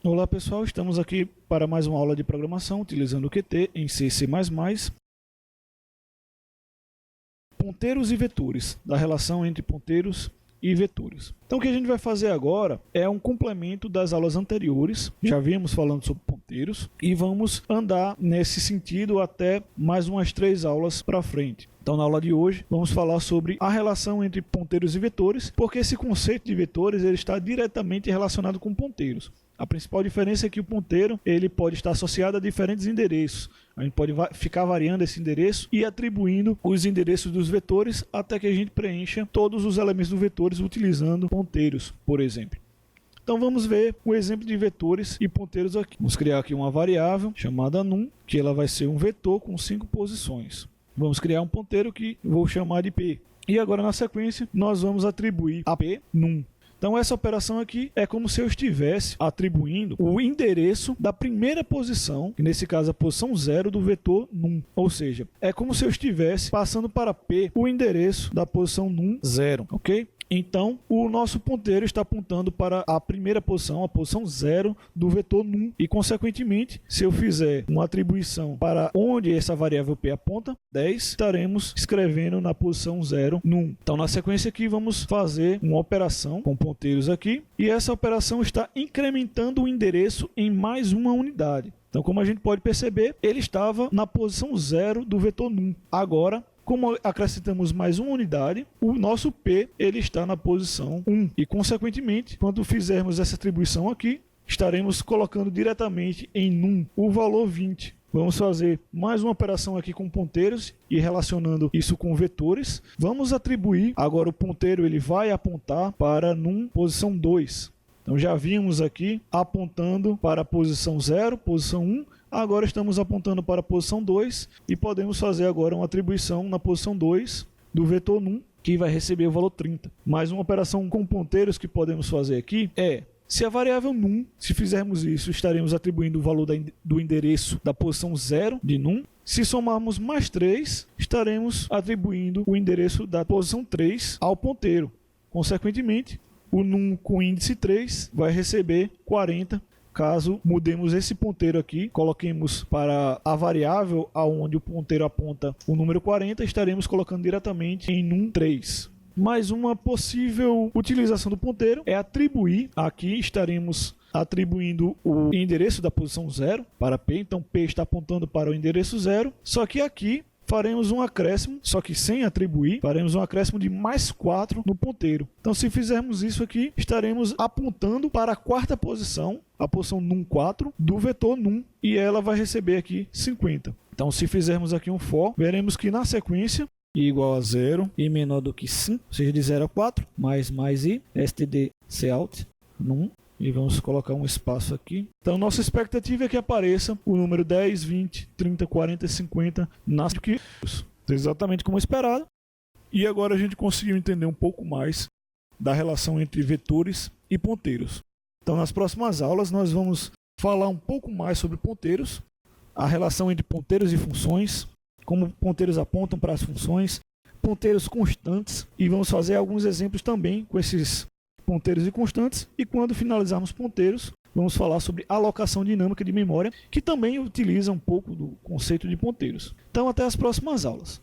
Olá pessoal, estamos aqui para mais uma aula de programação utilizando o Qt em C++. Ponteiros e vetores, da relação entre ponteiros e vetores. Então o que a gente vai fazer agora é um complemento das aulas anteriores. Já vimos falando sobre ponteiros e vamos andar nesse sentido até mais umas 3 aulas para frente. Então na aula de hoje vamos falar sobre a relação entre ponteiros e vetores, porque esse conceito de vetores ele está diretamente relacionado com ponteiros. A principal diferença é que o ponteiro ele pode estar associado a diferentes endereços. A gente pode ficar variando esse endereço e atribuindo os endereços dos vetores até que a gente preencha todos os elementos dos vetores utilizando ponteiros, por exemplo. Então vamos ver o exemplo de vetores e ponteiros aqui. Vamos criar aqui uma variável chamada num, que ela vai ser um vetor com 5 posições. Vamos criar um ponteiro que vou chamar de p. E agora na sequência nós vamos atribuir a p num. Então essa operação aqui é como se eu estivesse atribuindo o endereço da primeira posição, que nesse caso é a posição 0 do vetor num. Ou seja, é como se eu estivesse passando para P o endereço da posição num 0, ok? Então, o nosso ponteiro está apontando para a primeira posição, a posição 0 do vetor num. E, consequentemente, se eu fizer uma atribuição para onde essa variável p aponta, 10, estaremos escrevendo na posição 0 num. Então, na sequência aqui, vamos fazer uma operação com ponteiros aqui. E essa operação está incrementando o endereço em mais uma unidade. Então, como a gente pode perceber, ele estava na posição 0 do vetor num. Agora, como acrescentamos mais uma unidade, o nosso P ele está na posição 1. E, consequentemente, quando fizermos essa atribuição aqui, estaremos colocando diretamente em num o valor 20. Vamos fazer mais uma operação aqui com ponteiros e relacionando isso com vetores. Vamos atribuir, agora o ponteiro ele vai apontar para num posição 2. Então já vimos aqui apontando para a posição 0, posição 1. Agora estamos apontando para a posição 2 e podemos fazer agora uma atribuição na posição 2 do vetor num, que vai receber o valor 30. Mais uma operação com ponteiros que podemos fazer aqui é, se a variável num, se fizermos isso, estaremos atribuindo o valor do endereço da posição 0 de num. Se somarmos mais 3, estaremos atribuindo o endereço da posição 3 ao ponteiro. Consequentemente, o num com índice 3 vai receber 40. Caso mudemos esse ponteiro aqui, coloquemos para a variável aonde o ponteiro aponta o número 40, estaremos colocando diretamente em num 3. Mais uma possível utilização do ponteiro é atribuir, aqui estaremos atribuindo o endereço da posição 0 para P, então P está apontando para o endereço 0, só que aqui faremos um acréscimo, só que sem atribuir, faremos um acréscimo de mais 4 no ponteiro. Então se fizermos isso aqui, estaremos apontando para a quarta posição, a posição num 4 do vetor num, e ela vai receber aqui 50. Então se fizermos aqui um for, veremos que na sequência, i igual a 0 e menor do que 5, ou seja, de 0 a 4, mais i, std cout, num, e vamos colocar um espaço aqui. Então nossa expectativa é que apareça o número 10, 20, 30, 40 e 50 nas que exatamente como esperado. E agora a gente conseguiu entender um pouco mais da relação entre vetores e ponteiros. Então nas próximas aulas nós vamos falar um pouco mais sobre ponteiros, a relação entre ponteiros e funções, como ponteiros apontam para as funções, ponteiros constantes, e vamos fazer alguns exemplos também com esses ponteiros e constantes, e quando finalizarmos ponteiros, vamos falar sobre alocação dinâmica de memória, que também utiliza um pouco do conceito de ponteiros. Então até as próximas aulas.